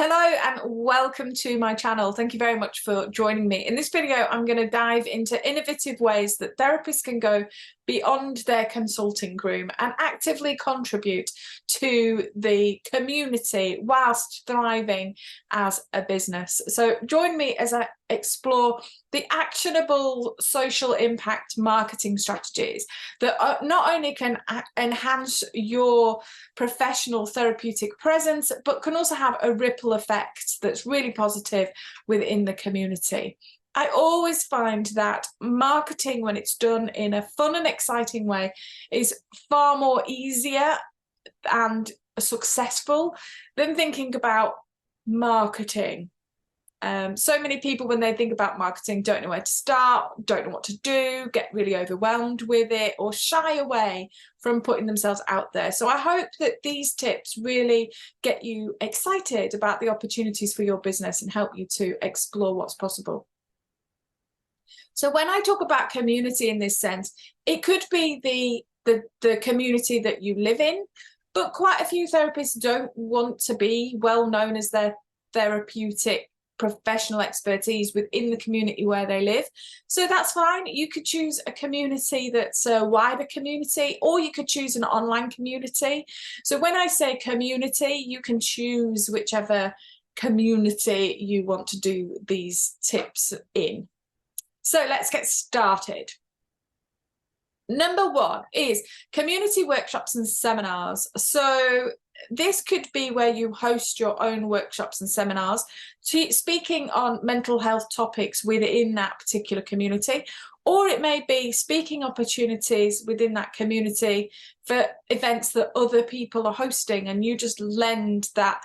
Hello and welcome to my channel. Thank you very much for joining me. In this video, I'm going to dive into innovative ways that therapists can go beyond their consulting room and actively contribute to the community whilst thriving as a business. So join me as I explore the actionable social impact marketing strategies that not only can enhance your professional therapeutic presence, but can also have a ripple effect that's really positive within the community. I always find that marketing, when it's done in a fun and exciting way, is far more easier and successful than thinking about marketing. So many people, when they think about marketing, don't know where to start, don't know what to do, get really overwhelmed with it, or shy away from putting themselves out there. So I hope that these tips really get you excited about the opportunities for your business and help you to explore what's possible. So when I talk about community in this sense, it could be the community that you live in, but quite a few therapists don't want to be well known as their therapeutic professional expertise within the community where they live. So that's fine. You could choose a community that's a wider community, or you could choose an online community. So when I say community, you can choose whichever community you want to do these tips in. So let's get started. Number one is community workshops and seminars. So this could be where you host your own workshops and seminars, speaking on mental health topics within that particular community, or it may be speaking opportunities within that community for events that other people are hosting, and you just lend that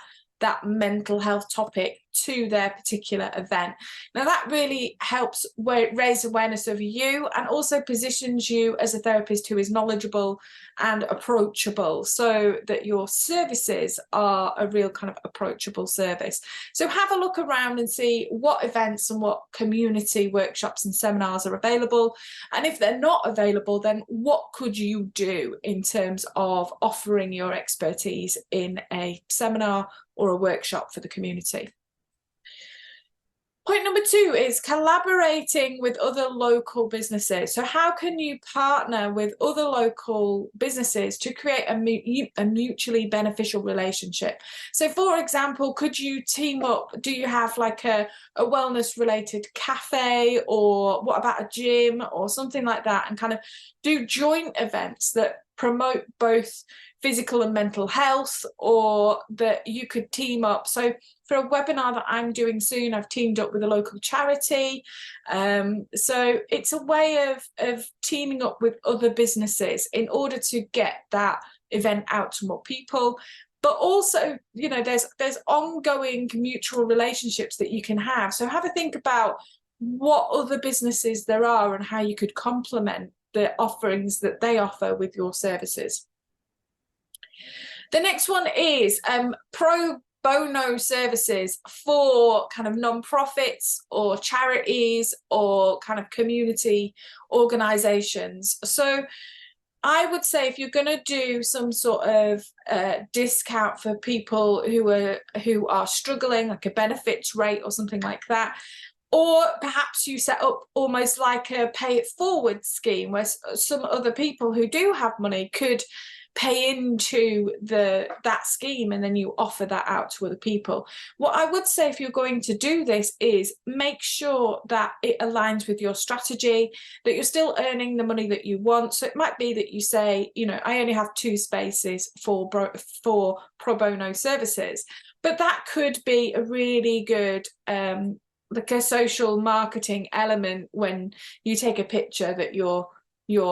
mental health topic to their particular event. Now that really helps raise awareness of you and also positions you as a therapist who is knowledgeable and approachable, so that your services are a real kind of approachable service. So have a look around and see what events and what community workshops and seminars are available, and if they're not available, then what could you do in terms of offering your expertise in a seminar or a workshop for the community. Point number two is collaborating with other local businesses. So how can you partner with other local businesses to create a mutually beneficial relationship? So for example, could you team up? Do you have like a wellness related cafe, or what about a gym or something like that, and kind of do joint events that promote both physical and mental health, or that you could team up? So for a webinar that I'm doing soon, I've teamed up with a local charity. So it's a way of teaming up with other businesses in order to get that event out to more people. But also, you know, there's ongoing mutual relationships that you can have. So have a think about what other businesses there are and how you could complement the offerings that they offer with your services. The next one is pro bono services for kind of non-profits or charities or kind of community organizations. So I would say if you're going to do some sort of discount for people who are struggling, like a benefits rate or something like that, or perhaps you set up almost like a pay it forward scheme where some other people who do have money could pay into that scheme, and then you offer that out to other people. What I would say, if you're going to do this, is make sure that it aligns with your strategy, that you're still earning the money that you want. So it might be that you say, you know, I only have 2 spaces for pro bono services, but that could be a really good like a social marketing element when you take a picture that you're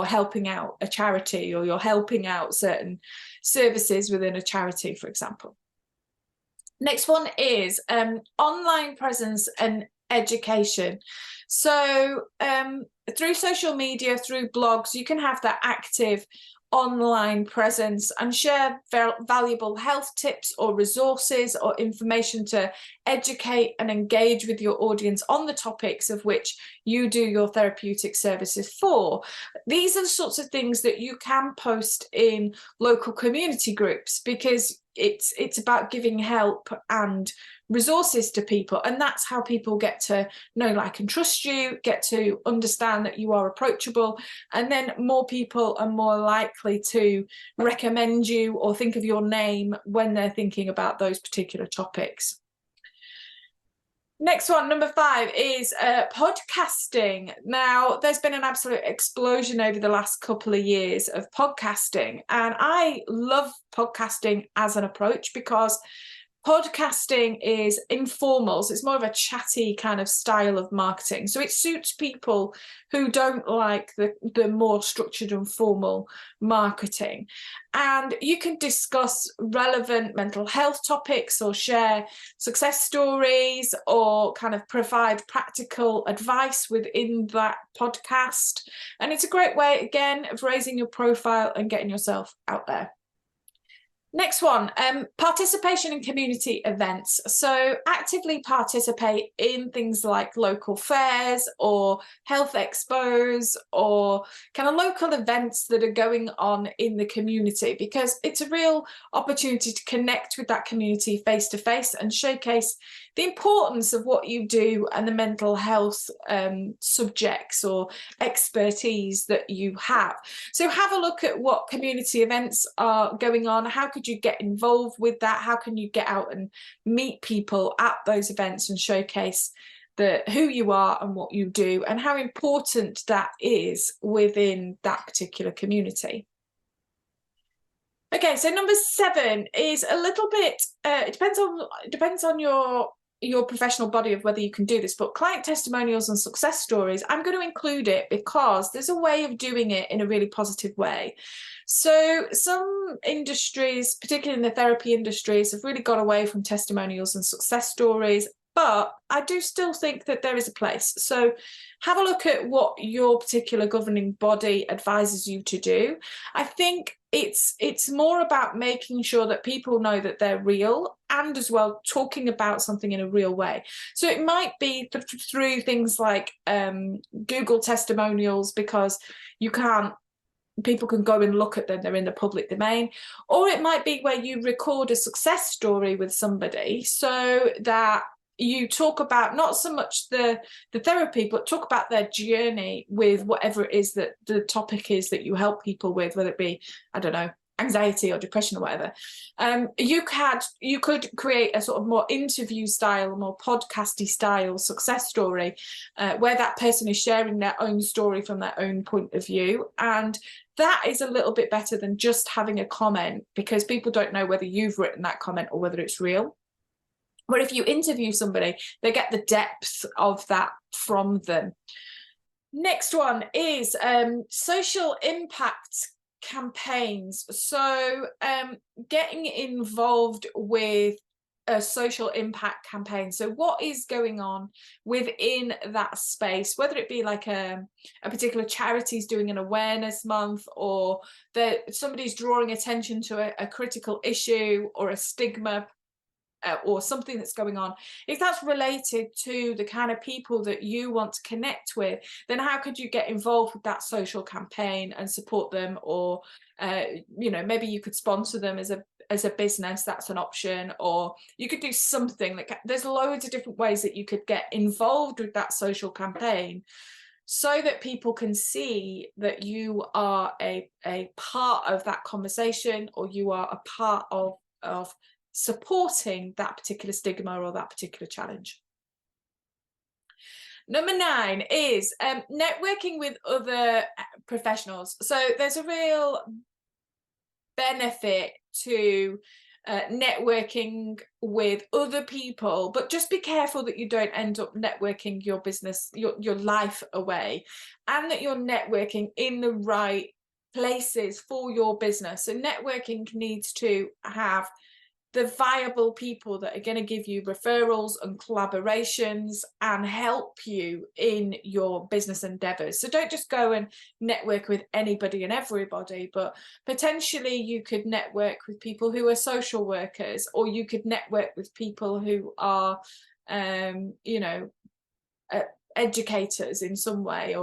helping out a charity, or you're helping out certain services within a charity, for example. Next one is online presence and education. So through social media, through blogs, you can have that active online presence and share valuable health tips or resources or information to educate and engage with your audience on the topics of which you do your therapeutic services for. These are the sorts of things that you can post in local community groups, because it's about giving help and resources to people, and that's how people get to know, like, and trust you, get to understand that you are approachable, and then more people are more likely to recommend you or think of your name when they're thinking about those particular topics. Next one, number 5, is podcasting. Now, there's been an absolute explosion over the last couple of years of podcasting, and I love podcasting as an approach because podcasting is informal, so it's more of a chatty kind of style of marketing. So it suits people who don't like the more structured and formal marketing. And you can discuss relevant mental health topics or share success stories or kind of provide practical advice within that podcast. And it's a great way, again, of raising your profile and getting yourself out there. Next one, participation in community events. So actively participate in things like local fairs or health expos or kind of local events that are going on in the community, because it's a real opportunity to connect with that community face to face and showcase the importance of what you do and the mental health subjects or expertise that you have. So have a look at what community events are going on. How could you get involved with that? How can you get out and meet people at those events and showcase who you are and what you do and how important that is within that particular community? Okay, so number 7 is a little bit, it depends on your professional body of whether you can do this, but client testimonials and success stories, I'm going to include it because there's a way of doing it in a really positive way. So some industries, particularly in the therapy industries, have really got away from testimonials and success stories, but I do still think that there is a place. So have a look at what your particular governing body advises you to do. I think it's more about making sure that people know that they're real and as well talking about something in a real way. So it might be through things like Google testimonials, because people can go and look at them, they're in the public domain. Or it might be where you record a success story with somebody so that you talk about not so much the therapy, but talk about their journey with whatever it is that the topic is that you help people with, whether it be, I don't know, anxiety or depression or whatever. You could create a sort of more interview style, more podcasty style success story where that person is sharing their own story from their own point of view. And that is a little bit better than just having a comment, because people don't know whether you've written that comment or whether it's real. But if you interview somebody, they get the depth of that from them. Next one is social impact campaigns. So getting involved with a social impact campaign. So what is going on within that space, whether it be like a particular charity's doing an awareness month, or that somebody's drawing attention to a critical issue or a stigma or something that's going on. If that's related to the kind of people that you want to connect with, then how could you get involved with that social campaign and support them? Or maybe you could sponsor them as a business. That's an option. Or you could do something like, there's loads of different ways that you could get involved with that social campaign, so that people can see that you are a part of that conversation, or you are a part of supporting that particular stigma or that particular challenge. Number 9 is networking with other professionals. So there's a real benefit to networking with other people, but just be careful that you don't end up networking your business, your life away, and that you're networking in the right places for your business. So networking needs to have the viable people that are going to give you referrals and collaborations and help you in your business endeavors. So don't just go and network with anybody and everybody, but potentially you could network with people who are social workers, or you could network with people who are educators in some way,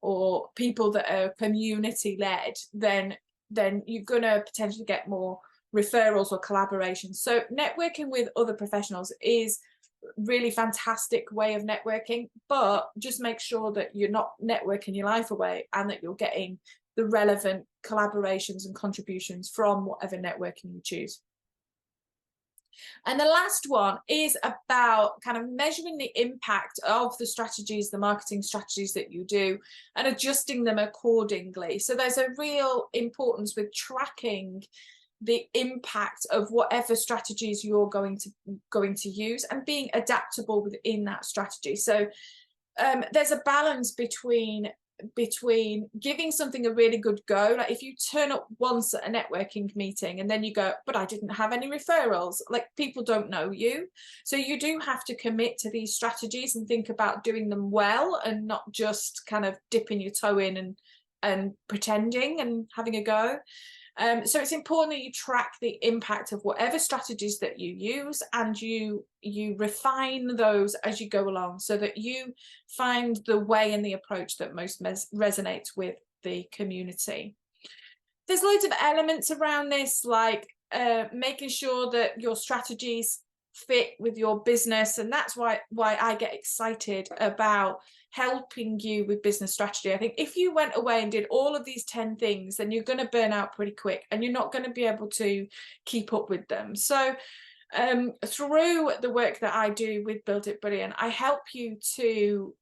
or people that are community led. Then you're going to potentially get more referrals or collaborations. So networking with other professionals is really fantastic way of networking, but just make sure that you're not networking your life away and that you're getting the relevant collaborations and contributions from whatever networking you choose. And the last one is about kind of measuring the impact of the strategies, the marketing strategies that you do, and adjusting them accordingly. So there's a real importance with tracking the impact of whatever strategies you're going to use and being adaptable within that strategy. So there's a balance between giving something a really good go. Like if you turn up once at a networking meeting and then you go, but I didn't have any referrals, like people don't know you. So you do have to commit to these strategies and think about doing them well and not just kind of dipping your toe in and pretending and having a go. So it's important that you track the impact of whatever strategies that you use, and you refine those as you go along so that you find the way and the approach that most resonates with the community. There's loads of elements around this, like making sure that your strategies fit with your business, and that's why I get excited about helping you with business strategy. I think if you went away and did all of these 10 things, then you're going to burn out pretty quick and you're not going to be able to keep up with them. So through the work that I do with Build It Brilliant, I help you to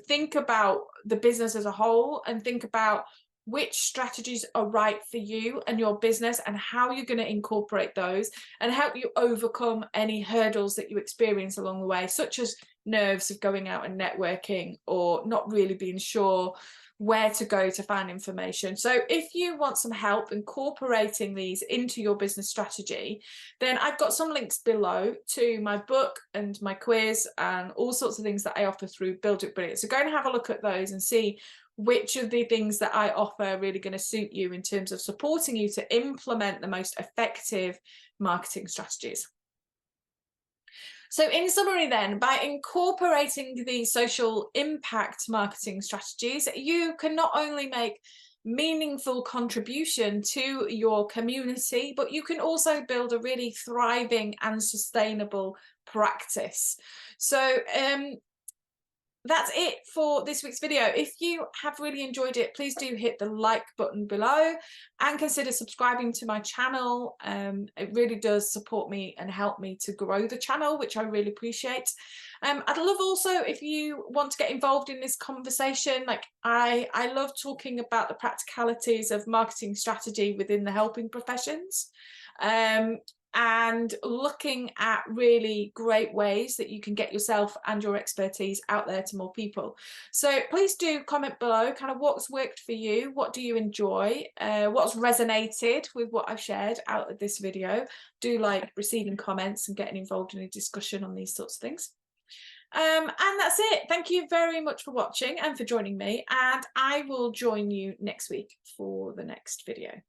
think about the business as a whole and think about which strategies are right for you and your business and how you're going to incorporate those, and help you overcome any hurdles that you experience along the way, such as nerves of going out and networking or not really being sure where to go to find information. So if you want some help incorporating these into your business strategy, then I've got some links below to my book and my quiz and all sorts of things that I offer through Build It Brilliant. So go and have a look at those and see which of the things that I offer are really going to suit you in terms of supporting you to implement the most effective marketing strategies. So in summary then, by incorporating the social impact marketing strategies, you can not only make meaningful contribution to your community, but you can also build a really thriving and sustainable practice. So that's it for this week's video. If you have really enjoyed it, please do hit the like button below and consider subscribing to my channel. It really does support me and help me to grow the channel, which I really appreciate. I'd love also if you want to get involved in this conversation. Like I love talking about the practicalities of marketing strategy within the helping professions. And looking at really great ways that you can get yourself and your expertise out there to more people. So please do comment below kind of what's worked for you, what do you enjoy, what's resonated with what I've shared out of this video. Do like receiving comments and getting involved in a discussion on these sorts of things. And that's it. Thank you very much for watching and for joining me, and I will join you next week for the next video.